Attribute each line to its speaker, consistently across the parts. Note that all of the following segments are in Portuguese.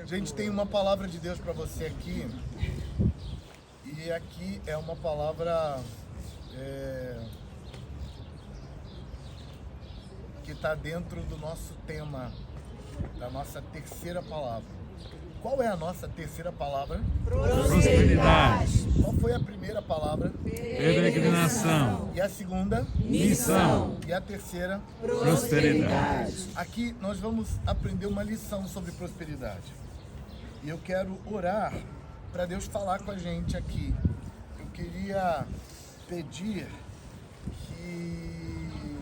Speaker 1: Gente, tem uma palavra de Deus para você aqui. E aqui é uma palavra que está dentro do nosso tema, da nossa terceira palavra. Qual é a nossa terceira palavra?
Speaker 2: Prosperidade.
Speaker 1: Qual foi a primeira palavra?
Speaker 2: Peregrinação.
Speaker 1: E a segunda?
Speaker 2: Missão.
Speaker 1: E a terceira?
Speaker 2: Prosperidade.
Speaker 1: Aqui nós vamos aprender uma lição sobre prosperidade. E eu quero orar para Deus falar com a gente aqui. Eu queria pedir que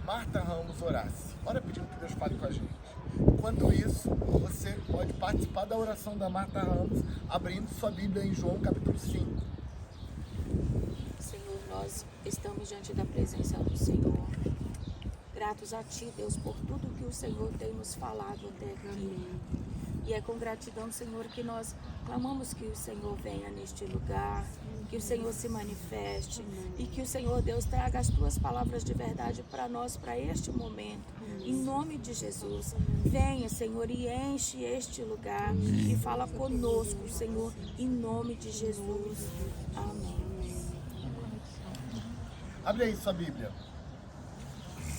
Speaker 1: Marta Ramos orasse. Ora pedindo que Deus fale com a gente. Enquanto isso, você pode participar da oração da Marta Ramos, abrindo sua Bíblia em João capítulo 5.
Speaker 3: Senhor, nós estamos diante da presença do Senhor. Gratos a Ti, Deus, por tudo que o Senhor tem nos falado até aqui. E é com gratidão, Senhor, que nós clamamos que o Senhor venha neste lugar, que o Senhor se manifeste e que o Senhor, Deus, traga as Tuas palavras de verdade para nós, para este momento. Em nome de Jesus, venha, Senhor, e enche este lugar e fala conosco, Senhor, em nome de Jesus. Amém.
Speaker 1: Abre aí sua Bíblia.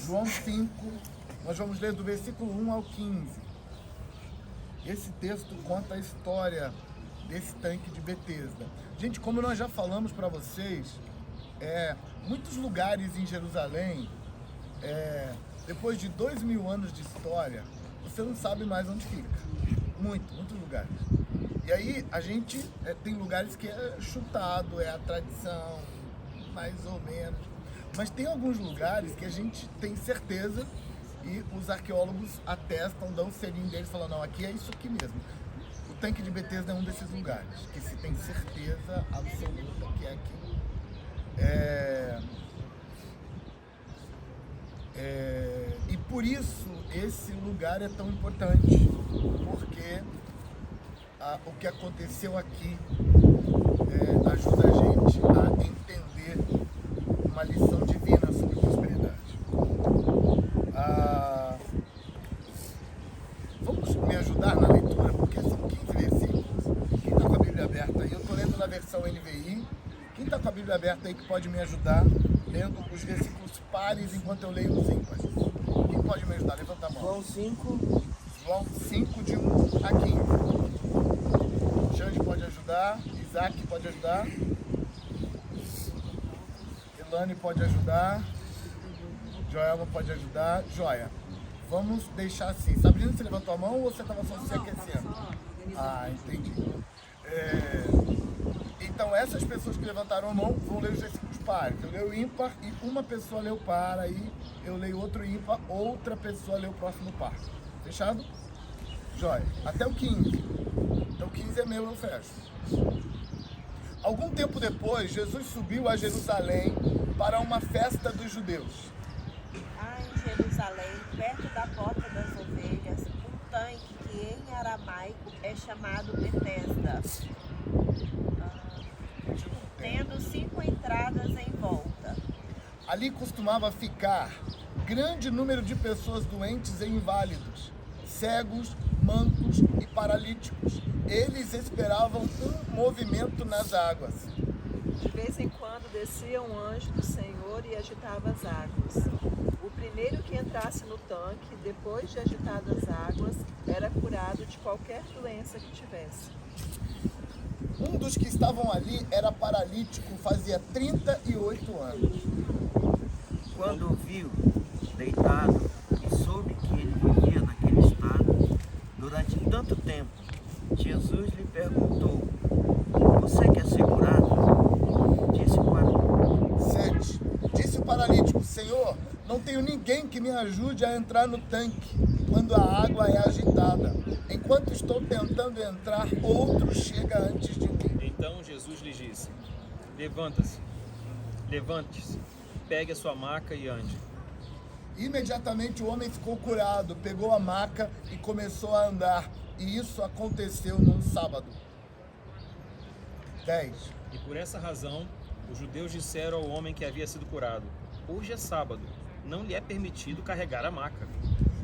Speaker 1: João 5, nós vamos ler do versículo 1 ao 15. Esse texto conta a história desse tanque de Betesda. Gente, como nós já falamos para vocês, muitos lugares em Jerusalém, depois de 2000 anos de história, você não sabe mais onde fica. Muitos lugares. E aí a gente tem lugares que é chutado, é a tradição, mais ou menos. Mas tem alguns lugares que a gente tem certeza e os arqueólogos atestam, dão o selinho deles, falando, não, aqui é isso aqui mesmo. O tanque de Betesda é um desses lugares, que se tem certeza absoluta que é aqui. E por isso esse lugar é tão importante, porque o que aconteceu aqui ajuda a gente a entender uma lição divina sobre prosperidade. Vamos me ajudar na leitura, porque são 15 versículos. Quem está com a Bíblia aberta aí? Eu estou lendo na versão NVI. Quem está com a Bíblia aberta aí que pode me ajudar lendo os versículos pares enquanto eu leio os ímpares? Quem pode me ajudar? Levanta a mão.
Speaker 4: João 5.
Speaker 1: João 5, de 1 a 15. Xande pode ajudar. Isaac pode ajudar. Elane pode ajudar. Joelma pode ajudar. Joia. Vamos deixar assim. Sabrina, você levantou a mão ou você estava só se aquecendo? Ah, entendi. Então, essas pessoas que levantaram a mão vão ler os versículos pares. Eu leio o ímpar e uma pessoa leu par, aí eu leio outro ímpar, outra pessoa leu o próximo par. Fechado? Joia. Até o 15. Então, o 15 é meu, eu fecho. Algum tempo depois, Jesus subiu a Jerusalém para uma festa dos judeus.
Speaker 5: Em Jerusalém, perto da Porta das Ovelhas, um tanque que em aramaico é chamado Betesda, tendo 5 entradas em volta.
Speaker 1: Ali costumava ficar grande número de pessoas doentes e inválidos, cegos, mancos e paralíticos. Eles esperavam um movimento nas águas.
Speaker 4: De vez em quando descia um anjo do Senhor e agitava as águas. O primeiro que entrasse no tanque, depois de agitadas as águas, era curado de qualquer doença que tivesse.
Speaker 1: Um dos que estavam ali era paralítico, fazia 38 anos.
Speaker 6: Quando o viu deitado e soube que ele vivia naquele estado durante tanto tempo, Jesus lhe perguntou: você quer ser curado?
Speaker 1: Disse o paralítico: Senhor, não tenho ninguém que me ajude a entrar no tanque quando a água é agitada. Enquanto estou tentando entrar, outro chega antes de mim.
Speaker 7: Então Jesus lhe disse: levante-se, pegue a sua maca e ande.
Speaker 1: Imediatamente o homem ficou curado, pegou a maca e começou a andar. E isso aconteceu num sábado. 10.
Speaker 7: E por essa razão, os judeus disseram ao homem que havia sido curado: hoje é sábado, não lhe é permitido carregar a maca.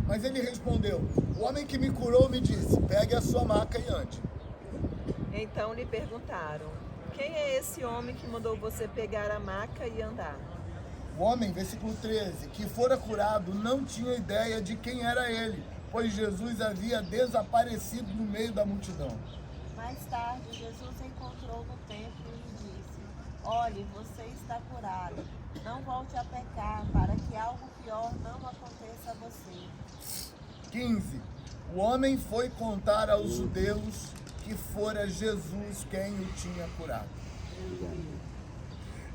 Speaker 1: Mas ele respondeu: o homem que me curou me disse, pegue a sua maca e ande.
Speaker 4: Então lhe perguntaram: quem é esse homem que mandou você pegar a maca e andar?
Speaker 1: O homem, versículo 13, que fora curado, não tinha ideia de quem era ele, pois Jesus havia desaparecido no meio da multidão.
Speaker 5: Mais tarde, Jesus o encontrou no templo e lhe disse: olhe, você está curado. Não volte a pecar, para que algo pior não aconteça a você.
Speaker 1: 15. O homem foi contar aos judeus que fora Jesus quem o tinha curado.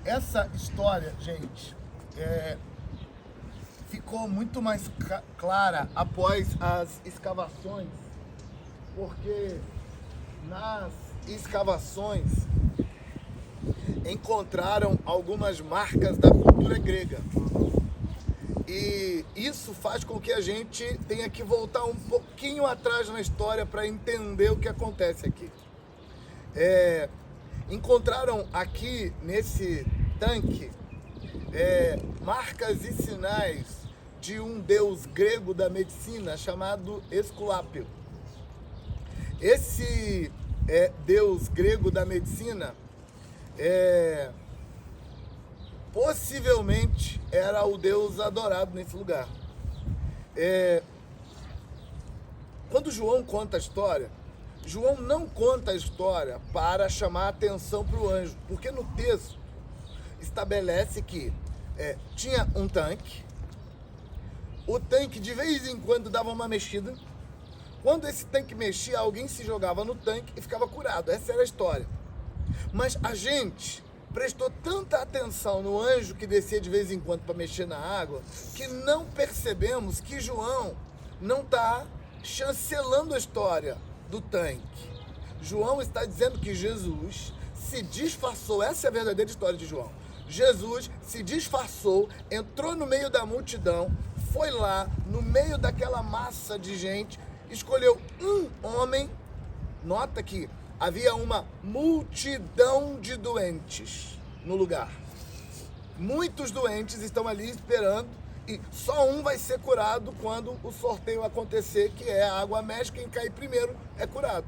Speaker 1: Essa história, gente, ficou muito mais clara após as escavações, porque nas escavações encontraram algumas marcas da cultura grega. E isso faz com que a gente tenha que voltar um pouquinho atrás na história para entender o que acontece aqui. Encontraram aqui nesse tanque marcas e sinais de um deus grego da medicina chamado Esculápio. Esse deus grego da medicina possivelmente era o deus adorado nesse lugar. Quando João conta a história, João não conta a história para chamar a atenção para o anjo, porque no texto estabelece que tinha um tanque, o tanque de vez em quando dava uma mexida, quando esse tanque mexia, alguém se jogava no tanque e ficava curado. Essa era a história. Mas a gente prestou tanta atenção no anjo que descia de vez em quando para mexer na água, que não percebemos que João não está chancelando a história do tanque. João está dizendo que Jesus se disfarçou. Essa é a verdadeira história de João. Jesus se disfarçou, entrou no meio da multidão, foi lá, no meio daquela massa de gente, escolheu um homem. Nota que havia uma multidão de doentes no lugar. Muitos doentes estão ali esperando e só um vai ser curado quando o sorteio acontecer, que é a água mexe, quem cair primeiro é curado.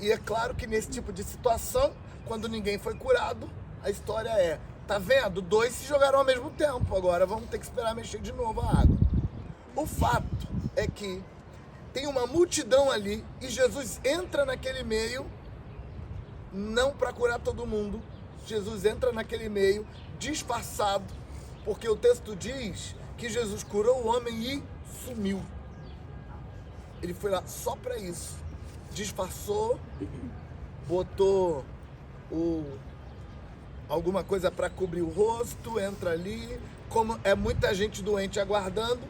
Speaker 1: E é claro que nesse tipo de situação, quando ninguém foi curado, a história tá vendo? 2 se jogaram ao mesmo tempo, agora vamos ter que esperar mexer de novo a água. O fato é que tem uma multidão ali e Jesus entra naquele meio, não para curar todo mundo. Jesus entra naquele meio disfarçado, porque o texto diz que Jesus curou o homem e sumiu. Ele foi lá só para isso. Disfarçou, botou alguma coisa para cobrir o rosto, entra ali. Como é muita gente doente aguardando,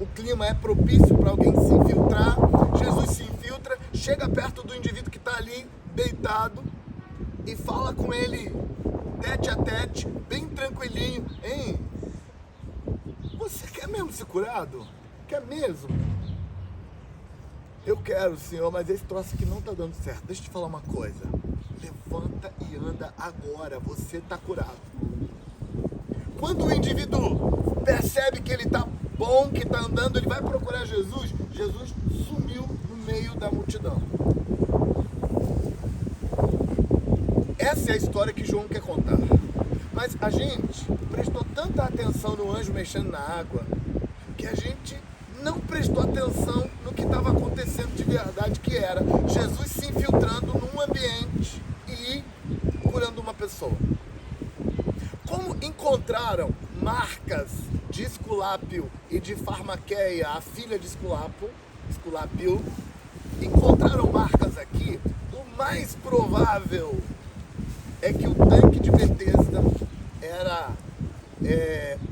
Speaker 1: o clima é propício para alguém se infiltrar. Jesus se infiltra, chega perto do indivíduo que está ali, deitado, e fala com ele, tete a tete, bem tranquilinho. Hein? Você quer mesmo ser curado? Quer mesmo? Eu quero, Senhor, mas esse troço aqui não está dando certo. Deixa eu te falar uma coisa. Levanta e anda agora, você está curado. Quando o indivíduo percebe que ele está bom, que está andando, ele vai procurar Jesus. Jesus sumiu no meio da multidão. Essa é a história que João quer contar. Mas a gente prestou tanta atenção no anjo mexendo na água, que a gente não prestou atenção no que estava acontecendo de verdade, que era Jesus se infiltrando num ambiente e curando uma pessoa. Como encontraram marcas de Esculápio e de Farmaqueia, a filha de Esculápio, encontraram marcas aqui, o mais provável é que o tanque de Betesda era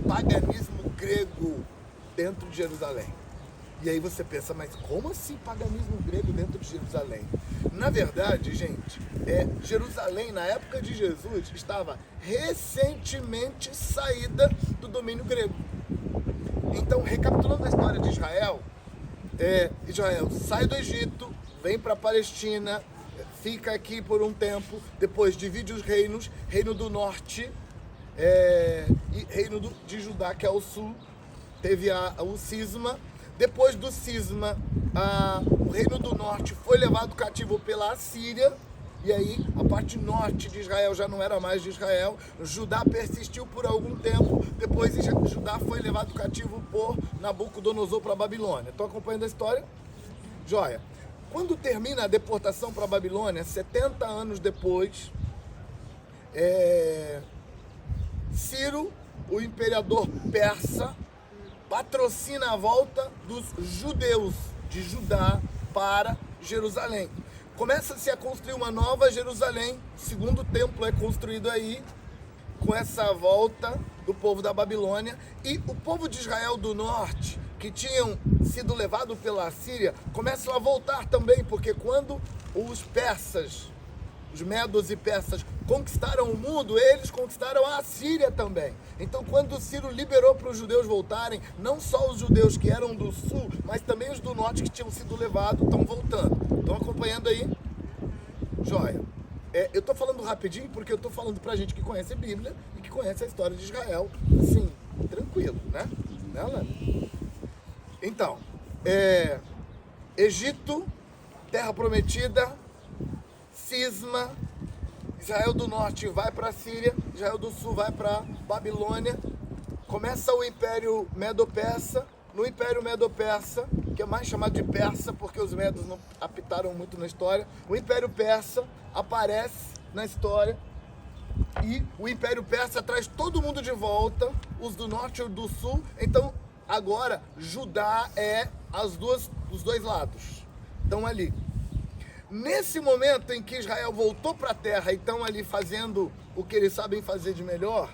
Speaker 1: paganismo grego dentro de Jerusalém. E aí você pensa, mas como assim paganismo grego dentro de Jerusalém? Na verdade, gente, Jerusalém, na época de Jesus, estava recentemente saída do domínio grego. Então, recapitulando a história de Israel, Israel sai do Egito, vem para a Palestina, fica aqui por um tempo, depois divide os reinos, reino do norte e reino de Judá, que é o sul, teve o cisma. Depois do cisma, o reino do norte foi levado cativo pela Assíria. E aí, a parte norte de Israel já não era mais de Israel. Judá persistiu por algum tempo. Depois, Judá foi levado cativo por Nabucodonosor para a Babilônia. Estão acompanhando a história? Joia. Quando termina a deportação para a Babilônia, 70 anos depois, Ciro, o imperador persa, patrocina a volta dos judeus de Judá para Jerusalém. Começa-se a construir uma nova Jerusalém, o segundo templo é construído aí, com essa volta do povo da Babilônia, e o povo de Israel do norte, que tinham sido levados pela Assíria, começam a voltar também, porque quando os persas, os medos e persas, conquistaram o mundo, eles conquistaram a Assíria também. Então, quando Ciro liberou para os judeus voltarem, não só os judeus que eram do sul, mas também os do norte que tinham sido levados, estão voltando. Estão acompanhando aí? Joia. Eu estou falando rapidinho porque eu estou falando para gente que conhece a Bíblia e que conhece a história de Israel, assim, tranquilo, né? Então, Egito, Terra Prometida, cisma, Israel do norte vai para a Síria, Israel do sul vai para Babilônia, começa o Império Medo-Persa. No Império Medo-Persa, que é mais chamado de Persa porque os medos não apitaram muito na história, o Império Persa aparece na história e o Império Persa traz todo mundo de volta, os do norte e os do sul. Então agora Judá é os dois lados, estão ali. Nesse momento em que Israel voltou para a terra e estão ali fazendo o que eles sabem fazer de melhor,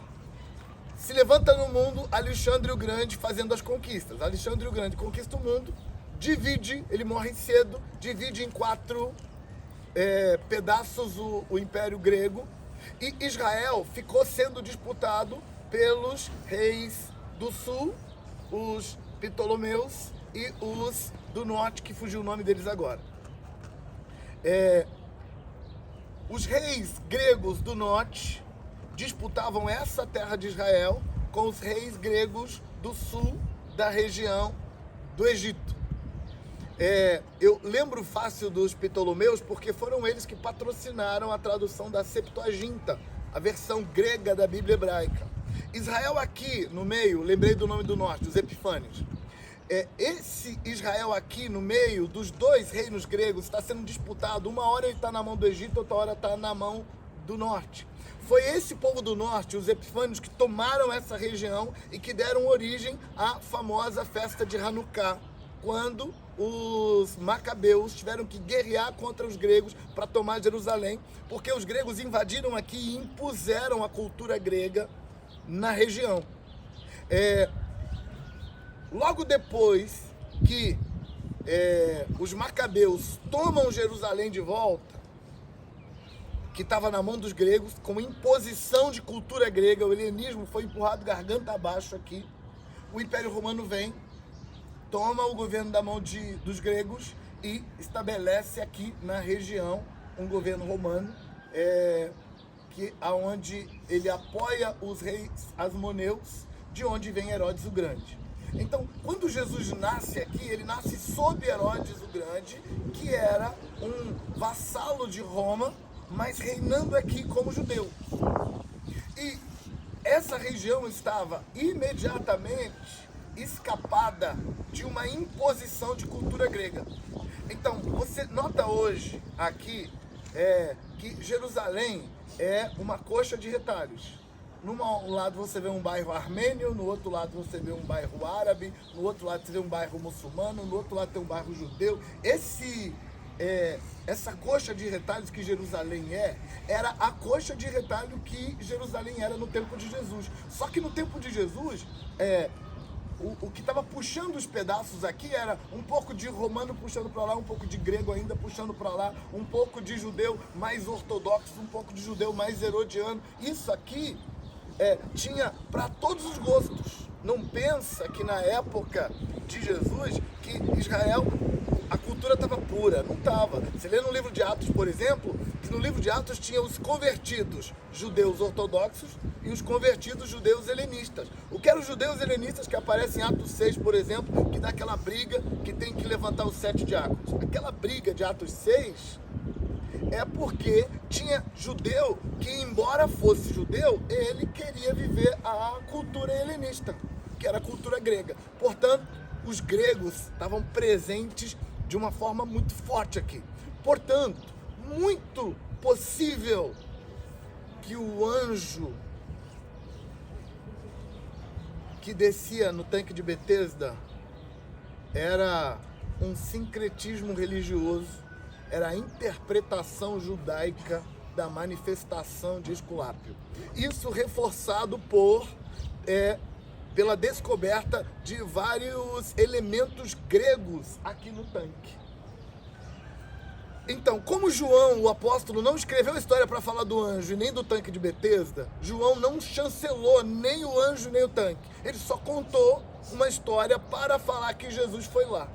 Speaker 1: se levanta no mundo Alexandre o Grande fazendo as conquistas. Alexandre o Grande conquista o mundo, divide, ele morre cedo, divide em 4 pedaços o Império Grego, e Israel ficou sendo disputado pelos reis do sul, os Ptolomeus, e os do norte, que fugiu o nome deles agora. Os reis gregos do norte disputavam essa terra de Israel com os reis gregos do sul da região do Egito. Eu lembro fácil dos Ptolomeus porque foram eles que patrocinaram a tradução da Septuaginta, a versão grega da Bíblia hebraica. Israel aqui no meio, lembrei do nome do norte, os Epifânios. Esse Israel aqui no meio dos dois reinos gregos está sendo disputado. Uma hora ele está na mão do Egito, outra hora está na mão do norte. Foi esse povo do norte, os Epifânios, que tomaram essa região e que deram origem à famosa festa de Hanukkah, quando os macabeus tiveram que guerrear contra os gregos para tomar Jerusalém, porque os gregos invadiram aqui e impuseram a cultura grega na região. Logo depois que os macabeus tomam Jerusalém de volta, que estava na mão dos gregos, com imposição de cultura grega, o helenismo foi empurrado garganta abaixo aqui, o Império Romano vem, toma o governo da mão dos gregos e estabelece aqui na região um governo romano, aonde ele apoia os reis asmoneus, de onde vem Herodes o Grande. Então, quando Jesus nasce aqui, ele nasce sob Herodes o Grande, que era um vassalo de Roma, mas reinando aqui como judeu. E essa região estava imediatamente escapada de uma imposição de cultura grega. Então, você nota hoje aqui que Jerusalém é uma coxa de retalhos. Num lado você vê um bairro armênio, no outro lado você vê um bairro árabe, no outro lado você vê um bairro muçulmano, no outro lado tem um bairro judeu. Essa coxa de retalhos que Jerusalém era a coxa de retalho que Jerusalém era no tempo de Jesus. Só que no tempo de Jesus, o que estava puxando os pedaços aqui era um pouco de romano puxando para lá, um pouco de grego ainda puxando para lá, um pouco de judeu mais ortodoxo, um pouco de judeu mais herodiano. Isso aqui tinha para todos os gostos. Não pensa que na época de Jesus, que Israel, a cultura cultura estava pura. Não estava. Você lê no livro de Atos, por exemplo, que no livro de Atos tinha os convertidos judeus ortodoxos e os convertidos judeus helenistas. O que eram os judeus helenistas que aparecem em Atos 6, por exemplo, que dá aquela briga que tem que levantar os 7 diáconos. Aquela briga de Atos 6 é porque tinha judeu que, embora fosse judeu, ele queria viver a cultura helenista, que era a cultura grega. Portanto, os gregos estavam presentes de uma forma muito forte aqui. Portanto, muito possível que o anjo que descia no tanque de Betesda era um sincretismo religioso, era a interpretação judaica da manifestação de Esculápio. Isso reforçado pela descoberta de vários elementos gregos aqui no tanque. Então, como João, o apóstolo, não escreveu a história para falar do anjo e nem do tanque de Betesda, João não chancelou nem o anjo nem o tanque. Ele só contou uma história para falar que Jesus foi lá.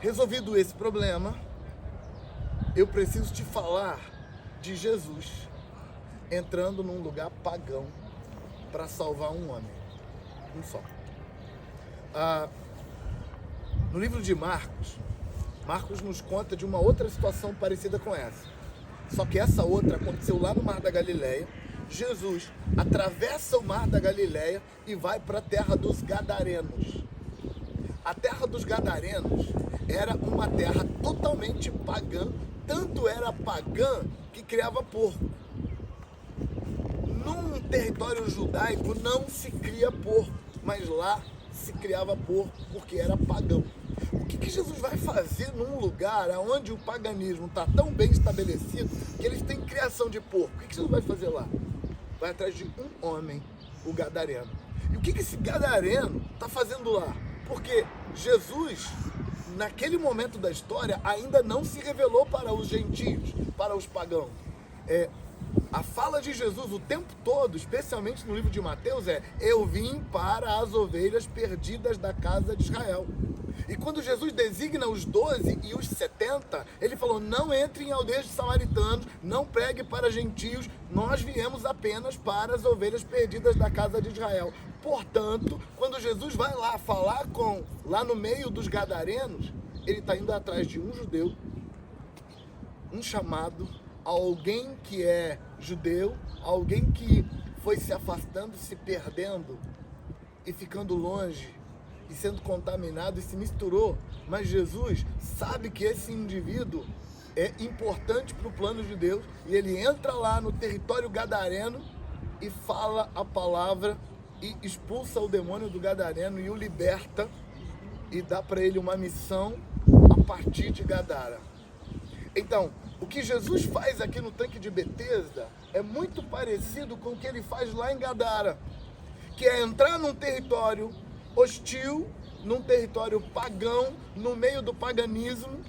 Speaker 1: Resolvido esse problema, eu preciso te falar de Jesus entrando num lugar pagão para salvar um homem, um só. No livro de Marcos nos conta de uma outra situação parecida com essa. Só que essa outra aconteceu lá no Mar da Galileia. Jesus atravessa o Mar da Galileia e vai para a terra dos Gadarenos. A terra dos Gadarenos era uma terra totalmente pagã, tanto era pagã que criava porco. Num território judaico não se cria porco, mas lá se criava porco porque era pagão. O que Jesus vai fazer num lugar onde o paganismo está tão bem estabelecido que eles têm criação de porco? O que Jesus vai fazer lá? Vai atrás de um homem, o Gadareno. E o que esse Gadareno está fazendo lá? Porque Jesus, naquele momento da história, ainda não se revelou para os gentios, para os pagãos. A fala de Jesus o tempo todo, especialmente no livro de Mateus, eu vim para as ovelhas perdidas da casa de Israel. E quando Jesus designa os 12 e os 70, ele falou, não entre em aldeias de samaritanos, não pregue para gentios, nós viemos apenas para as ovelhas perdidas da casa de Israel. Portanto, quando Jesus vai lá falar lá no meio dos gadarenos, ele está indo atrás de um judeu, um chamado, alguém que é judeu, alguém que foi se afastando, se perdendo e ficando longe e sendo contaminado e se misturou. Mas Jesus sabe que esse indivíduo é importante para o plano de Deus e ele entra lá no território gadareno e fala a palavra e expulsa o demônio do gadareno e o liberta e dá para ele uma missão a partir de Gadara. Então, o que Jesus faz aqui no tanque de Betesda é muito parecido com o que ele faz lá em Gadara, que é entrar num território hostil, num território pagão, no meio do paganismo.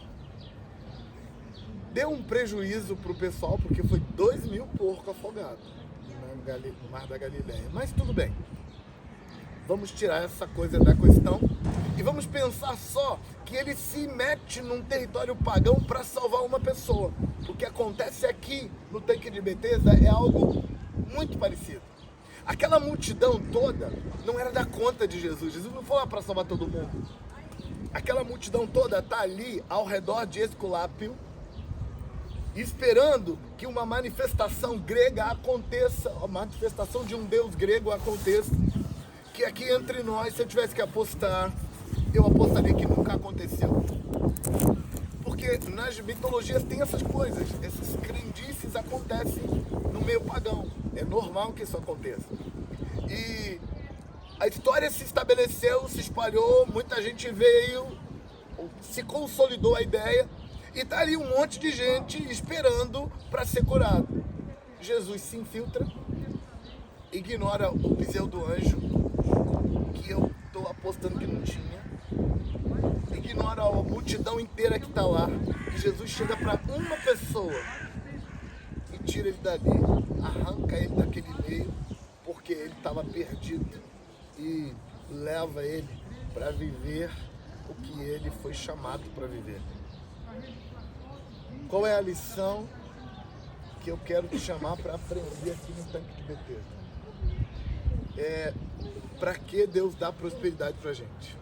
Speaker 1: Deu um prejuízo para o pessoal, porque foi 2.000 porcos afogados no Mar da Galileia. Mas tudo bem. Vamos tirar essa coisa da questão e vamos pensar só que ele se mete num território pagão para salvar uma pessoa. O que acontece aqui no tanque de Betesda é algo muito parecido. Aquela multidão toda não era da conta de Jesus. Jesus não foi lá para salvar todo mundo. Aquela multidão toda está ali ao redor de Esculápio, esperando que uma manifestação grega aconteça, a manifestação de um deus grego aconteça. Que aqui entre nós, se eu tivesse que apostar, eu apostaria que nunca aconteceu. Porque nas mitologias tem essas coisas, essas crendices acontecem no meio pagão. É normal que isso aconteça. E a história se estabeleceu, se espalhou, muita gente veio, se consolidou a ideia, e tá ali um monte de gente esperando para ser curado. Jesus se infiltra, ignora o pseudo-anjo, que eu estou apostando que não tinha, ignora a multidão inteira que está lá, e Jesus chega para uma pessoa e tira ele dali, arranca ele daquele meio, porque ele estava perdido, e leva ele para viver o que ele foi chamado para viver. Qual é a lição que eu quero te chamar para aprender aqui no Tanque de Betesda? Para que Deus dá prosperidade para a gente?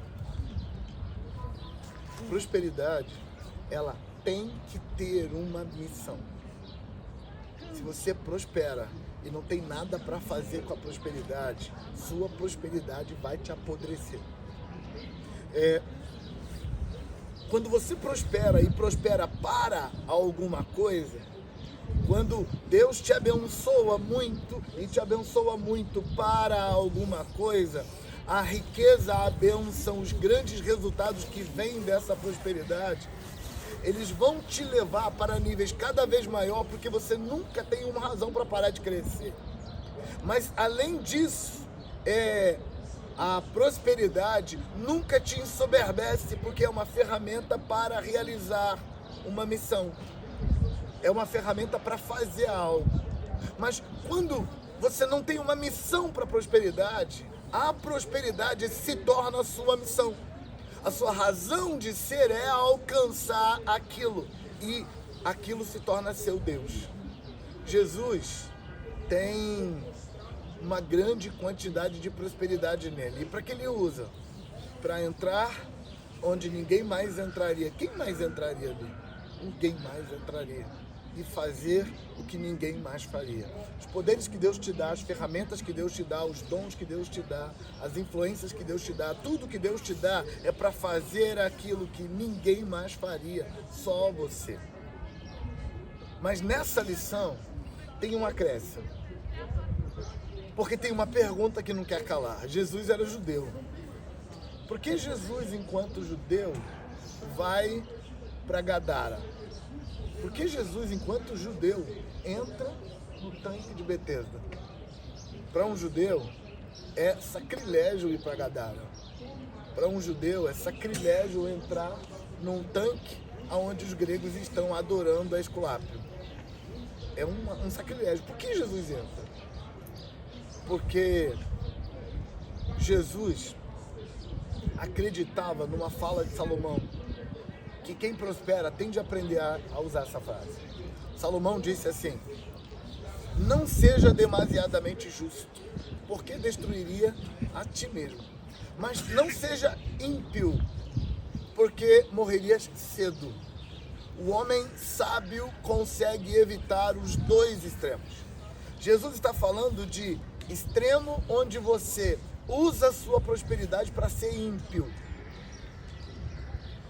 Speaker 1: Prosperidade, ela tem que ter uma missão. Se você prospera e não tem nada para fazer com a prosperidade, sua prosperidade vai te apodrecer. Quando você prospera e prospera para alguma coisa, quando Deus te abençoa muito e te abençoa muito para alguma coisa, a riqueza, a bênção, os grandes resultados que vêm dessa prosperidade, eles vão te levar para níveis cada vez maior, porque você nunca tem uma razão para parar de crescer. Mas além disso, a prosperidade nunca te ensoberbece, porque é uma ferramenta para realizar uma missão. É uma ferramenta para fazer algo. Mas quando você não tem uma missão para a prosperidade se torna a sua missão. A sua razão de ser é alcançar aquilo. E aquilo se torna seu Deus. Jesus tem uma grande quantidade de prosperidade nele. E para que ele usa? Para entrar onde ninguém mais entraria. Quem mais entraria ali? Ninguém mais entraria. E fazer o que ninguém mais faria. Os poderes que Deus te dá, as ferramentas que Deus te dá, os dons que Deus te dá, as influências que Deus te dá, tudo que Deus te dá é para fazer aquilo que ninguém mais faria, só você. Mas nessa lição tem um acréscimo. Porque tem uma pergunta que não quer calar. Jesus era judeu. Por que Jesus, enquanto judeu, vai para Gadara? Por que Jesus, enquanto judeu, entra no tanque de Betesda? Para um judeu, é sacrilégio ir para Gadara. Para um judeu, é sacrilégio entrar num tanque onde os gregos estão adorando a Esculápio. É um sacrilégio. Por que Jesus entra? Porque Jesus acreditava numa fala de Salomão, que quem prospera tem de aprender a usar essa frase. Salomão disse assim: não seja demasiadamente justo, porque destruiria a ti mesmo. Mas não seja ímpio, porque morrerias cedo. O homem sábio consegue evitar os dois extremos. Jesus está falando de extremo onde você usa a sua prosperidade para ser ímpio.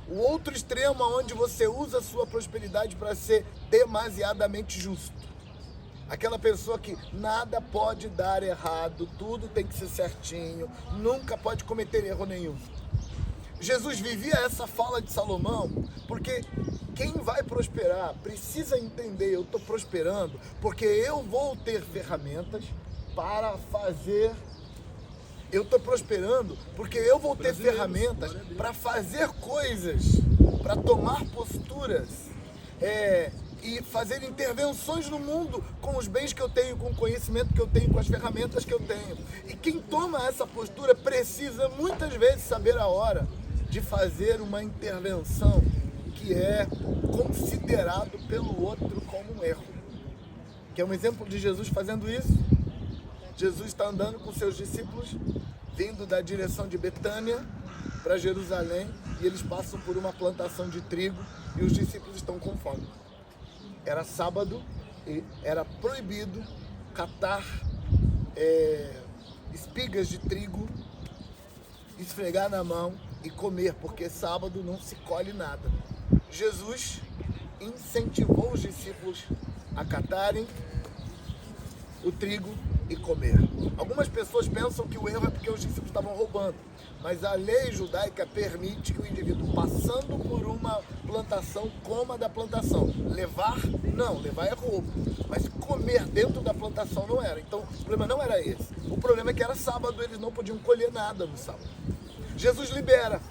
Speaker 1: O outro extremo onde você usa a sua prosperidade para ser demasiadamente justo. Aquela pessoa que nada pode dar errado, tudo tem que ser certinho, nunca pode cometer erro nenhum. Jesus vivia essa fala de Salomão, porque quem vai prosperar precisa entender: eu estou prosperando porque eu vou ter ferramentas para fazer. Eu estou prosperando porque eu vou ter ferramentas para fazer coisas, para tomar posturas e fazer intervenções no mundo com os bens que eu tenho, com o conhecimento que eu tenho, com as ferramentas que eu tenho. E quem toma essa postura precisa muitas vezes saber a hora de fazer uma intervenção que é considerado pelo outro como um erro. Que é um exemplo de Jesus fazendo isso. Jesus está andando com seus discípulos, vindo da direção de Betânia para Jerusalém, e eles passam por uma plantação de trigo e os discípulos estão com fome. Era sábado e era proibido catar espigas de trigo, esfregar na mão e comer, porque sábado não se colhe nada. Jesus incentivou os discípulos a catarem o trigo e comer. Algumas pessoas pensam que o erro é porque os discípulos estavam roubando, mas a lei judaica permite que o indivíduo, passando por uma plantação, coma da plantação. Levar, não, levar é roubo, mas comer dentro da plantação não era. Então o problema não era esse. O problema é que era sábado, eles não podiam colher nada no sábado. Jesus libera.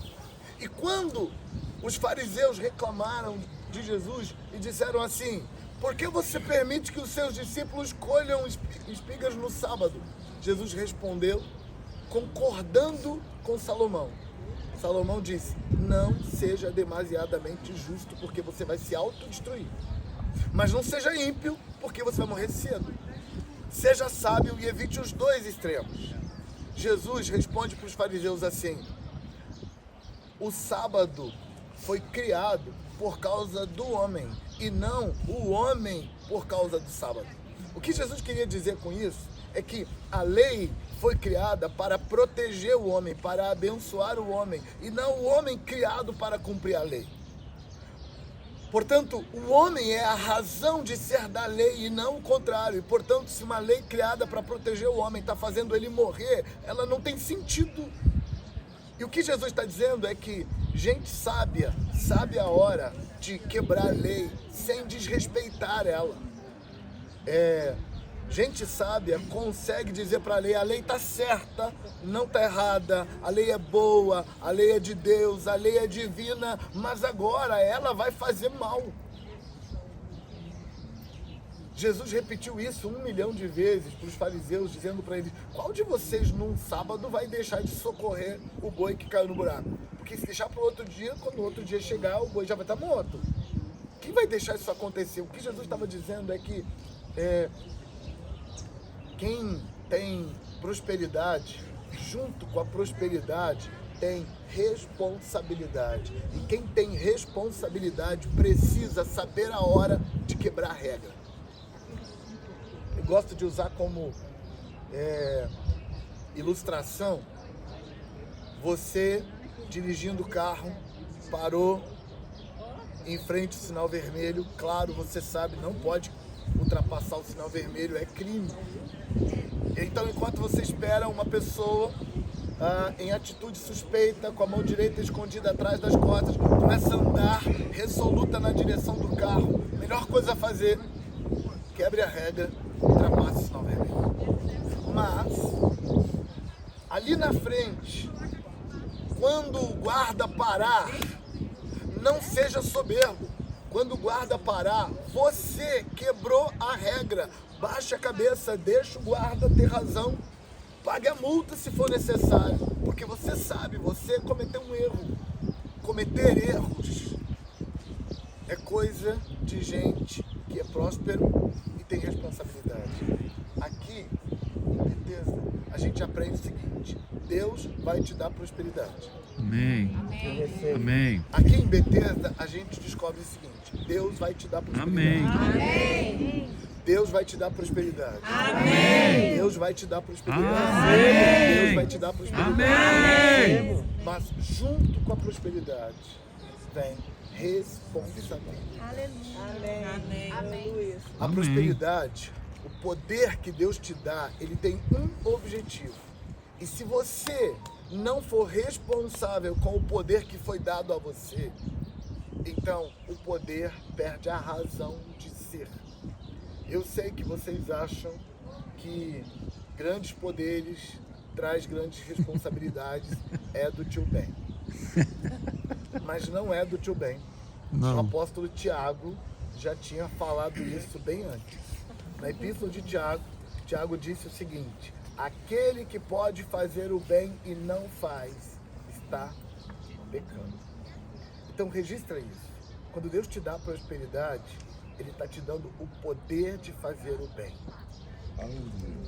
Speaker 1: E quando os fariseus reclamaram de Jesus e disseram assim: por que você permite que os seus discípulos colham espigas no sábado? Jesus respondeu, concordando com Salomão: Salomão disse: não seja demasiadamente justo, porque você vai se autodestruir. Mas não seja ímpio, porque você vai morrer cedo. Seja sábio e evite os dois extremos. Jesus responde para os fariseus assim: o sábado foi criado por causa do homem, e não o homem por causa do sábado. O que Jesus queria dizer com isso é que a lei foi criada para proteger o homem, para abençoar o homem, e não o homem criado para cumprir a lei. Portanto, o homem é a razão de ser da lei e não o contrário. E, portanto, se uma lei criada para proteger o homem está fazendo ele morrer, ela não tem sentido. E o que Jesus está dizendo é que gente sábia sabe a hora de quebrar a lei sem desrespeitar ela. Gente sábia consegue dizer para a lei está certa, não está errada, a lei é boa, a lei é de Deus, a lei é divina, mas agora ela vai fazer mal. Jesus repetiu isso 1 milhão de vezes para os fariseus, dizendo para eles: qual de vocês num sábado vai deixar de socorrer o boi que caiu no buraco? Porque se deixar para o outro dia, quando o outro dia chegar, o boi já vai estar morto. Quem vai deixar isso acontecer? O que Jesus estava dizendo é que quem tem prosperidade, junto com a prosperidade, tem responsabilidade. E quem tem responsabilidade precisa saber a hora de quebrar a regra. Eu gosto de usar como ilustração: você dirigindo o carro, parou em frente ao sinal vermelho, claro, você sabe, não pode ultrapassar o sinal vermelho, é crime. Então, enquanto você espera, uma pessoa em atitude suspeita, com a mão direita escondida atrás das costas, começa a andar resoluta na direção do carro. Melhor coisa a fazer: quebre a regra, ultrapasse o sinal vermelho. Mas, ali na frente, quando o guarda parar, não seja soberbo. Quando o guarda parar, você quebrou a regra. Baixa a cabeça, deixa o guarda ter razão. Pague a multa se for necessário. Porque você sabe, você cometeu um erro. Cometer erros é coisa de gente que é próspero e tem responsabilidade. Aqui, em Bethesda, a gente aprende o seguinte: Deus vai te dar prosperidade.
Speaker 2: Amém. Amém.
Speaker 1: Aqui em Bethesda, a gente descobre o seguinte: Deus vai te dar prosperidade.
Speaker 2: Amém.
Speaker 1: Deus vai te dar prosperidade.
Speaker 2: Amém.
Speaker 1: Deus vai te dar prosperidade.
Speaker 2: Amém.
Speaker 1: Deus vai te dar prosperidade.
Speaker 2: Amém.
Speaker 1: Mas junto com a prosperidade vem responsabilidade.
Speaker 5: Amém.
Speaker 4: Aleluia.
Speaker 1: A
Speaker 2: Amém.
Speaker 1: prosperidade, o poder que Deus te dá, ele tem um objetivo. E se você não for responsável com o poder que foi dado a você, então o poder perde a razão de ser. Eu sei que vocês acham que grandes poderes traz grandes responsabilidades, é do tio Ben. Mas não é do tio Ben.
Speaker 2: Não.
Speaker 1: O apóstolo Tiago já tinha falado isso bem antes. Na epístola de Tiago, Tiago disse o seguinte: aquele que pode fazer o bem e não faz, está pecando. Então registra isso. Quando Deus te dá prosperidade, Ele está te dando o poder de fazer o bem.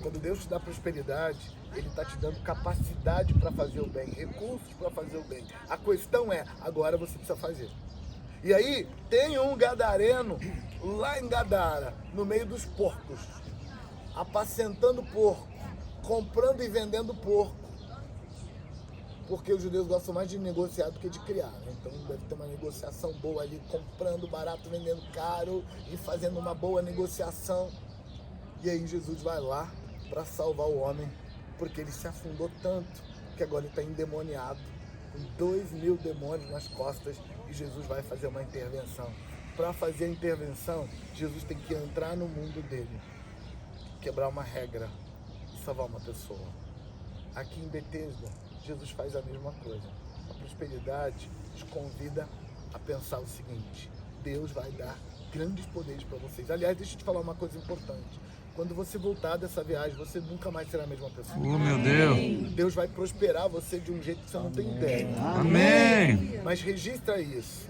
Speaker 1: Quando Deus te dá prosperidade, Ele está te dando capacidade para fazer o bem, recursos para fazer o bem. A questão é, agora você precisa fazer. E aí, tem um gadareno lá em Gadara, no meio dos porcos, apacentando porco, comprando e vendendo porco. Porque os judeus gostam mais de negociar do que de criar, né? Então deve ter uma negociação boa ali, comprando barato, vendendo caro e fazendo uma boa negociação. E aí Jesus vai lá para salvar o homem, porque ele se afundou tanto que agora ele está endemoniado, com 2.000 demônios nas costas, e Jesus vai fazer uma intervenção. Para fazer a intervenção, Jesus tem que entrar no mundo dele, quebrar uma regra e salvar uma pessoa. Aqui em Bethesda, Jesus faz a mesma coisa. A prosperidade te convida a pensar o seguinte: Deus vai dar grandes poderes para vocês. Aliás, deixa eu te falar uma coisa importante. Quando você voltar dessa viagem, você nunca mais será a mesma pessoa.
Speaker 2: Oh, meu Deus.
Speaker 1: Deus vai prosperar você de um jeito que você não tem ideia.
Speaker 2: Amém.
Speaker 1: Mas registra isso.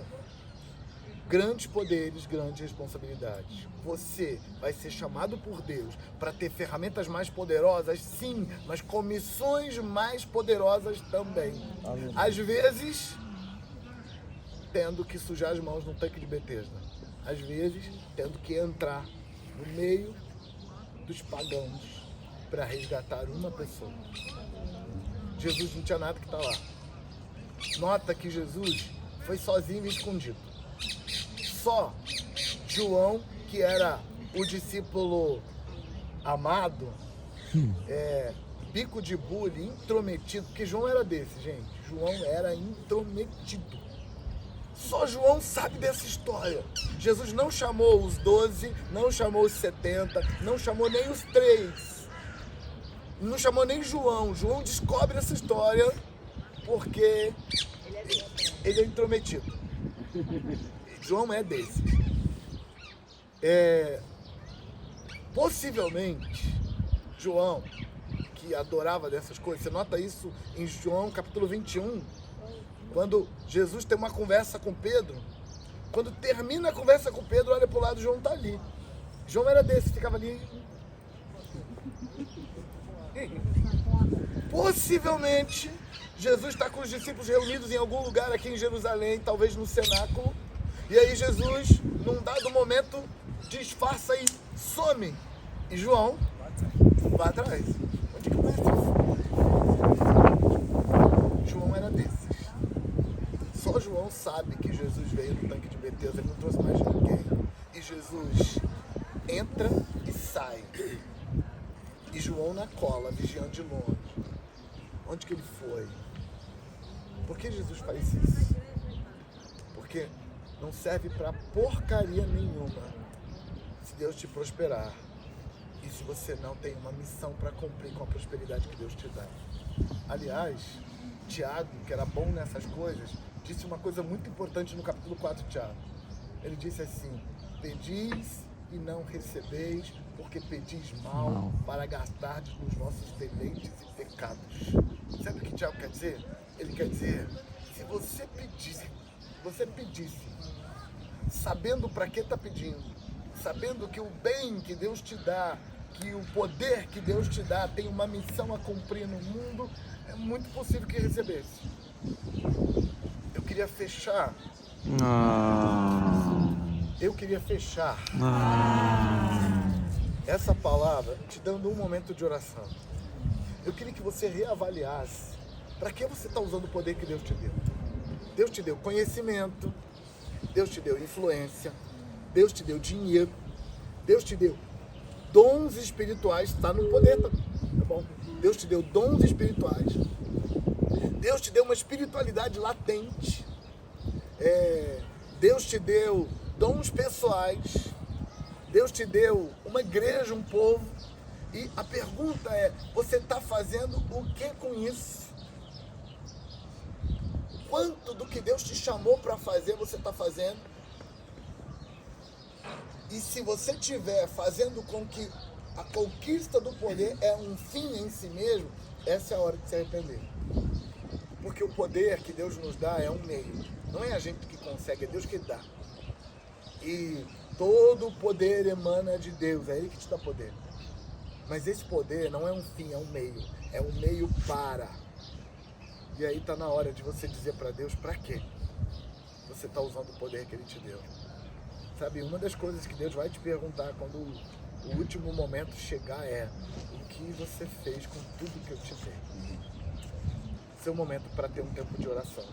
Speaker 1: Grandes poderes, grandes responsabilidades. Você vai ser chamado por Deus para ter ferramentas mais poderosas, sim, mas com missões mais poderosas também. Às vezes, tendo que sujar as mãos no tanque de Betesda. Às vezes, tendo que entrar no meio dos pagãos para resgatar uma pessoa. Jesus não tinha nada que está lá. Nota que Jesus foi sozinho e escondido. Só João, que era o discípulo amado, bico de bule, intrometido, porque João era desse, gente. João era intrometido. Só João sabe dessa história. Jesus não chamou os 12, não chamou os 70, não chamou nem os 3. Não chamou nem João. João descobre essa história porque ele é intrometido. João é desses. Possivelmente, João, que adorava dessas coisas, você nota isso em João capítulo 21, quando Jesus tem uma conversa com Pedro. Quando termina a conversa com Pedro, olha para o lado, João está ali. João era desse, ficava ali. Possivelmente, Jesus está com os discípulos reunidos em algum lugar aqui em Jerusalém, talvez no cenáculo. E aí Jesus, num dado momento, disfarça e some. E João vai atrás. Onde que vai isso? João era desses. Só João sabe que Jesus veio no tanque de Betesda, ele não trouxe mais ninguém. E Jesus entra e sai. E João na cola, vigiando de longe. Onde que ele foi? Por que Jesus faz isso? Porque não serve para porcaria nenhuma se Deus te prosperar e se você não tem uma missão para cumprir com a prosperidade que Deus te dá. Aliás, Tiago, que era bom nessas coisas, disse uma coisa muito importante no capítulo 4 de Tiago. Ele disse assim: pedis e não recebeis, porque pedis mal para gastardes nos vossos deleites e pecados. Sabe o que Tiago quer dizer? Ele quer dizer, se você pedisse, sabendo para que está pedindo, sabendo que o bem que Deus te dá, que o poder que Deus te dá tem uma missão a cumprir no mundo, é muito possível que recebesse. Eu queria fechar. Essa palavra te dando um momento de oração. Eu queria que você reavaliasse para que você está usando o poder que Deus te deu. Deus te deu conhecimento, Deus te deu influência, Deus te deu dinheiro, Deus te deu dons espirituais, está no poder, tá bom? Deus te deu dons espirituais, Deus te deu uma espiritualidade latente, Deus te deu dons pessoais, Deus te deu uma igreja, um povo, e a pergunta é, você está fazendo o que com isso? Quanto do que Deus te chamou para fazer você está fazendo? E se você estiver fazendo com que a conquista do poder é um fim em si mesmo, essa é a hora de se arrepender. Porque o poder que Deus nos dá é um meio. Não é a gente que consegue, é Deus que dá. E todo o poder emana de Deus, é Ele que te dá poder. Mas esse poder não é um fim, é um meio. É um meio para. E aí está na hora de você dizer para Deus, para quê você está usando o poder que Ele te deu. Sabe, uma das coisas que Deus vai te perguntar quando o último momento chegar é: o que você fez com tudo que eu te dei? Seu momento para ter um tempo de oração.